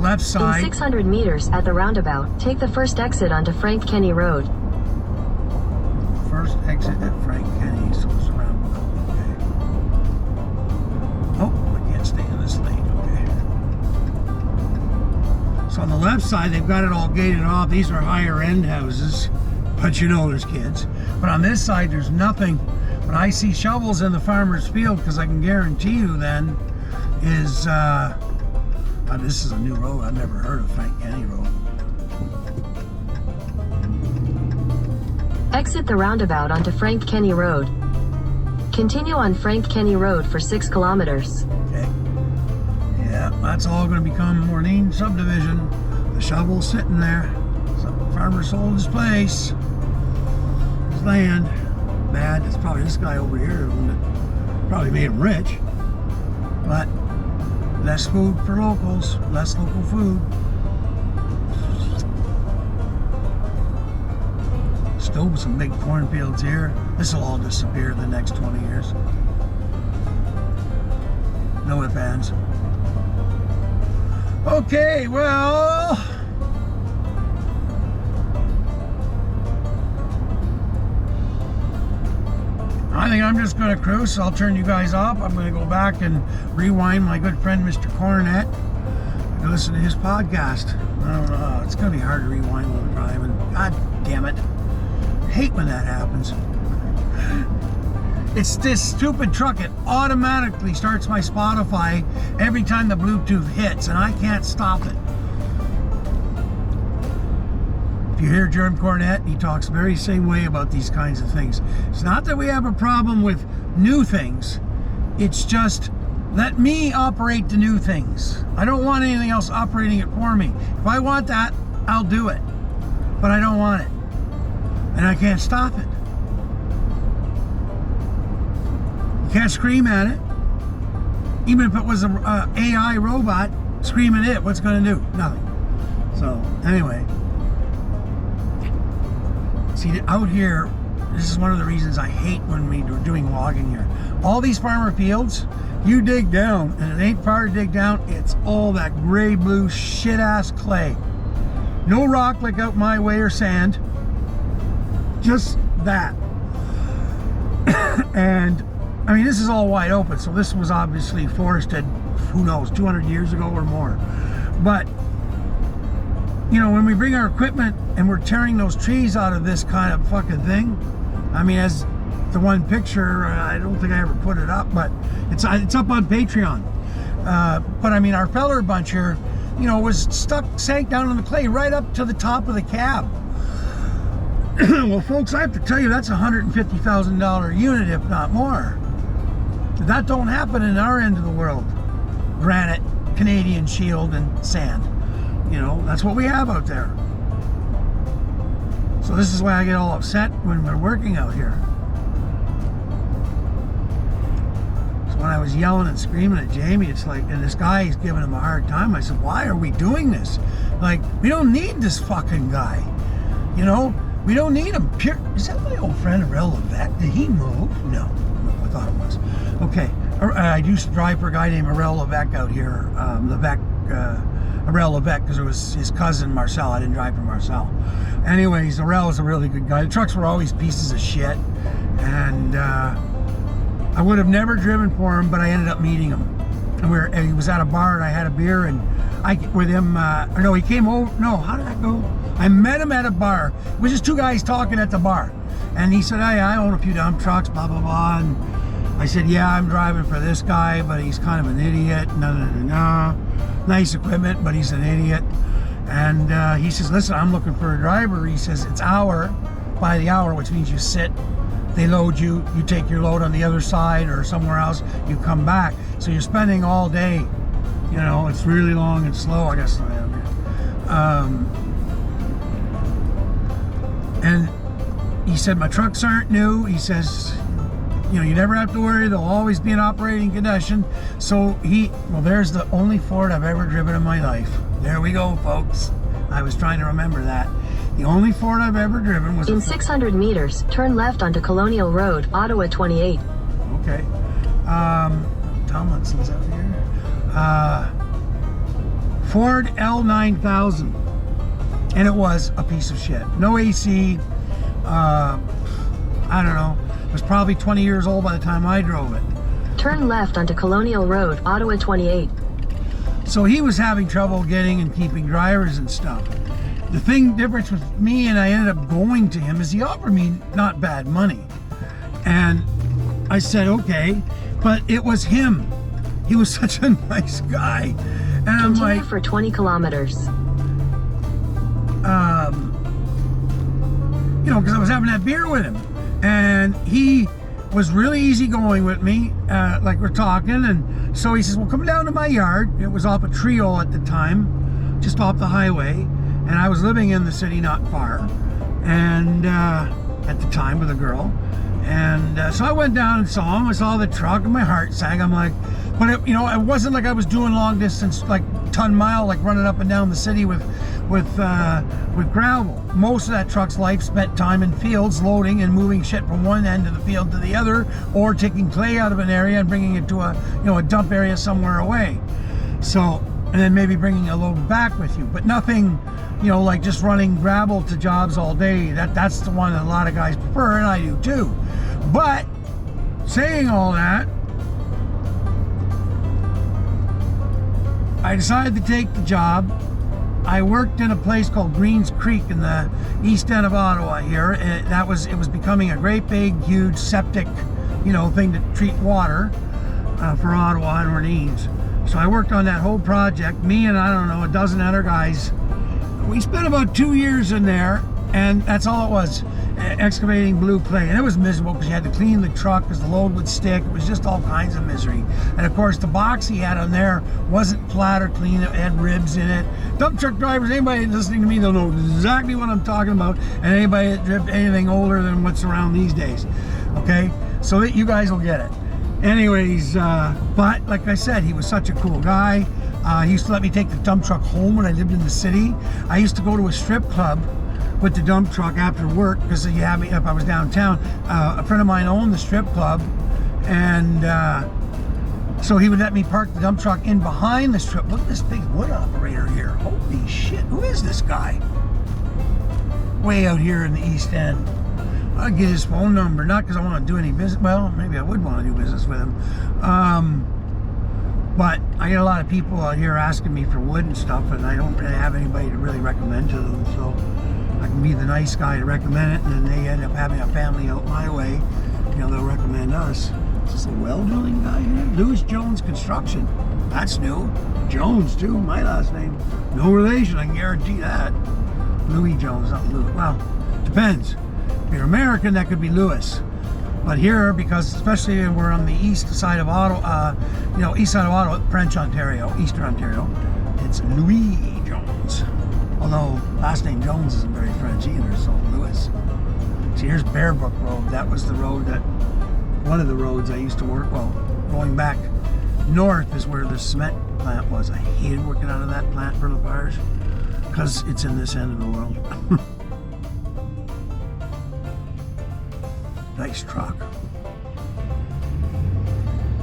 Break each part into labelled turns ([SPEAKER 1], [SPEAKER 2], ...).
[SPEAKER 1] left side.
[SPEAKER 2] In 600 meters at the roundabout, take the first exit onto Frank Kenny Road.
[SPEAKER 1] First exit at Frank Kenny, so it's around. Okay. Oh, I can't stay in this lane. Okay. So on the left side, they've got it all gated off. These are higher end houses, but you know there's kids. But on this side, there's nothing. But I see shovels in the farmer's field, because I can guarantee you then is, this is a new road. I've never heard of Frank Kenny Road.
[SPEAKER 2] Exit the roundabout onto Frank Kenny Road. Continue on Frank Kenny Road for 6 kilometers.
[SPEAKER 1] Okay. Yeah, that's all going to become Morning subdivision. The shovel's sitting there. Some farmer sold his place. His land. Bad. It's probably this guy over here who owned it. Probably made him rich. But less food for locals. Less local food. Still with some big cornfields here. This will all disappear in the next 20 years. No ifs, ands. Okay, well, I think I'm just going to cruise. So I'll turn you guys off. I'm going to go back and rewind my good friend Mr. Cornet and listen to his podcast. I don't know. It's going to be hard to rewind while I'm driving. God damn it. I hate when that happens. It's this stupid truck. It automatically starts my Spotify every time the Bluetooth hits, and I can't stop it. If you hear Jerm Cornet, he talks the very same way about these kinds of things. It's not that we have a problem with new things. It's just, let me operate the new things. I don't want anything else operating it for me. If I want that, I'll do it. But I don't want it. And I can't stop it. You can't scream at it. Even if it was an AI robot screaming at it, what's it going to do? Nothing. So, anyway. See, out here, this is one of the reasons I hate when we were doing logging here. All these farmer fields, you dig down, and it ain't far to dig down. It's all that gray, blue, shit-ass clay. No rock like out my way or sand. Just that. And I mean, this is all wide open, so this was obviously forested, who knows, 200 years ago or more. But you know, when we bring our equipment and we're tearing those trees out of this kind of fucking thing, I mean, as the one picture, I don't think I ever put it up, but it's up on Patreon. But I mean, our feller bunch here, you know, was sank down in the clay right up to the top of the cab. Well, folks, I have to tell you, that's a $150,000 unit, if not more. That don't happen in our end of the world. Granite, Canadian shield, and sand. You know, that's what we have out there. So this is why I get all upset when we're working out here. So when I was yelling and screaming at Jamie, it's like, and this guy is giving him a hard time. I said, why are we doing this? Like, we don't need this fucking guy. You know? We don't need him. Is that my old friend Arel Levesque? Did he move? No, I thought it was. Okay, I used to drive for a guy named Arel Levesque out here. Arel Levesque, because it was his cousin Marcel. I didn't drive for Marcel. Anyways, Arel was a really good guy. The trucks were always pieces of shit, and I would have never driven for him, but I ended up meeting him. And he was at a bar, and I had a beer, and with him. Or no, he came over. No, how did that go? I met him at a bar. It was just two guys talking at the bar. And he said, hey, I own a few dump trucks, blah, blah, blah. And I said, yeah, I'm driving for this guy, but he's kind of an idiot. No. Nice equipment, but he's an idiot. And he says, listen, I'm looking for a driver. He says, it's hour by the hour, which means you sit, they load you, you take your load on the other side or somewhere else, you come back. So you're spending all day, you know, it's really long and slow, I guess. And he said, my trucks aren't new. He says, you know, you never have to worry. They'll always be in operating condition. So well, there's the only Ford I've ever driven in my life. There we go, folks. I was trying to remember that. The only Ford I've ever driven was
[SPEAKER 2] in 600 meters, turn left onto Colonial Road, Ottawa 28.
[SPEAKER 1] Okay. Tomlinson's out here. Ford L9000. And it was a piece of shit. No AC. I don't know. It was probably 20 years old by the time I drove it.
[SPEAKER 2] Turn left onto Colonial Road, Ottawa 28.
[SPEAKER 1] So he was having trouble getting and keeping drivers and stuff. The difference with me, and I ended up going to him, is he offered me not bad money. And I said, okay, but it was him. He was such a nice guy. And I'm
[SPEAKER 2] Continue
[SPEAKER 1] like,
[SPEAKER 2] for 20 kilometers.
[SPEAKER 1] you know, because I was having that beer with him. And he was really easygoing with me, like we're talking. And so he says, well, come down to my yard. It was off a Trio at the time, just off the highway. And I was living in the city not far. And at the time with a girl. And so I went down and saw him. I saw the truck and my heart sank. I'm like, but it, you know, it wasn't like I was doing long distance, like ton-mile, like running up and down the city with gravel. Most of that truck's life spent time in fields, loading and moving shit from one end of the field to the other, or taking clay out of an area and bringing it to a, you know, a dump area somewhere away. So, and then maybe bringing a load back with you, but nothing, you know, like just running gravel to jobs all day. That's the one that a lot of guys prefer, and I do too. But saying all that, I decided to take the job. I worked in a place called Greens Creek in the east end of Ottawa here. And it was becoming a great big, huge septic, you know, thing to treat water for Ottawa and Orleans. So I worked on that whole project. Me and I don't know, a dozen other guys. We spent about 2 years in there, and that's all it was, excavating blue clay. And it was miserable because you had to clean the truck because the load would stick. It was just all kinds of misery. And of course, the box he had on there wasn't flat or clean. It had ribs in it. Dump truck drivers, anybody listening to me, they'll know exactly what I'm talking about. And anybody that drives anything older than what's around these days. Okay? So that you guys will get it. Anyways, but like I said, he was such a cool guy. He used to let me take the dump truck home when I lived in the city. I used to go to a strip club with the dump truck after work because he had me, if I was downtown. A friend of mine owned the strip club, and so he would let me park the dump truck in behind the strip. Look at this big wood operator here. Holy shit, who is this guy? Way out here in the East End. I'll get his phone number, not because I want to do any business. Well, maybe I would want to do business with him. But I get a lot of people out here asking me for wood and stuff, and I don't really have anybody to really recommend to them. So I can be the nice guy to recommend it, and then they end up having a family out my way. You know, they'll recommend us. Is this a well drilling guy here? Louis Jones Construction. That's new. Jones, too. My last name. No relation, I can guarantee that. Louis Jones, not Louis. Well, depends. If you're American, that could be Louis. But here, because especially we're on the east side of Ottawa, you know, east side of Ottawa, French Ontario, Eastern Ontario, it's Louis Jones. Although last name Jones isn't very French either, so Louis. See, here's Bearbrook Road. That was the road that, one of the roads I used to work, well, going back north is where the cement plant was. I hated working out of that plant for the fires because it's in this end of the world. Nice truck.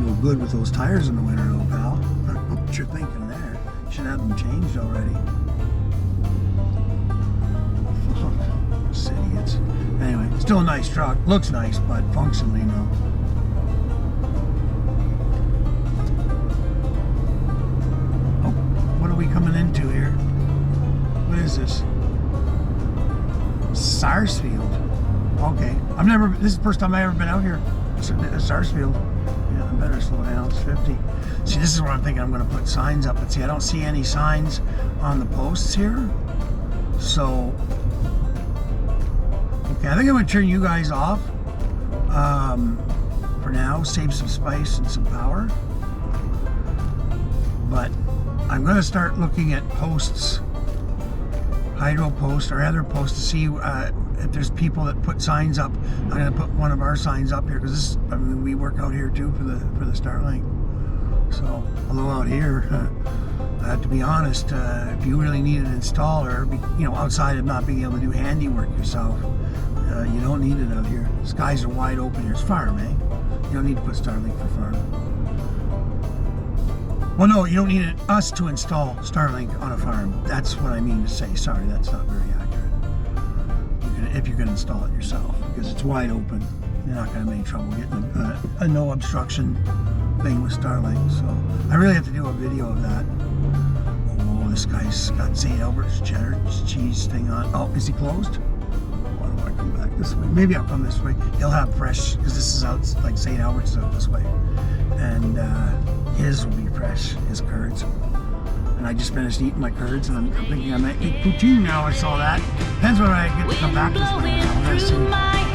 [SPEAKER 1] You're good with those tires in the winter though, pal. What you're thinking there. Should have them changed already. Fuck. Idiots. Anyway, still a nice truck. Looks nice, but functionally no. Oh, what are we coming into here? What is this? Sarsfield. Okay, this is the first time I've ever been out here. It's Sarsfield. Yeah, I better slow down. It's 50. See, this is where I'm thinking I'm going to put signs up. But see, I don't see any signs on the posts here. So, okay, I think I'm going to turn you guys off for now. Save some space and some power. But I'm going to start looking at posts, hydro posts or other posts to see if there's people that put signs up. I'm going to put one of our signs up here because I mean, we work out here too for the Starlink. So, although out here, I have to be honest, if you really need an installer, you know, outside of not being able to do handiwork yourself, you don't need it out here. Skies are wide open here. It's farm, eh? You don't need to put Starlink for farm. Well, no, you don't need us to install Starlink on a farm. That's what I mean to say. Sorry, that's not very accurate. If you can install it yourself, because it's wide open. You're not going to have any trouble getting a no obstruction thing with Starlink. So I really have to do a video of that. Oh, this guy's got St. Albert's cheddar cheese thing on. Oh, is he closed? Why don't I come back this way? Maybe I'll come this way. He'll have fresh, because this is out, like St. Albert's is out this way. And his will be fresh, his curds. And I just finished eating my curds, and I'm thinking I might eat poutine now. I saw that. Depends when I get to come back this way. I'm going to see.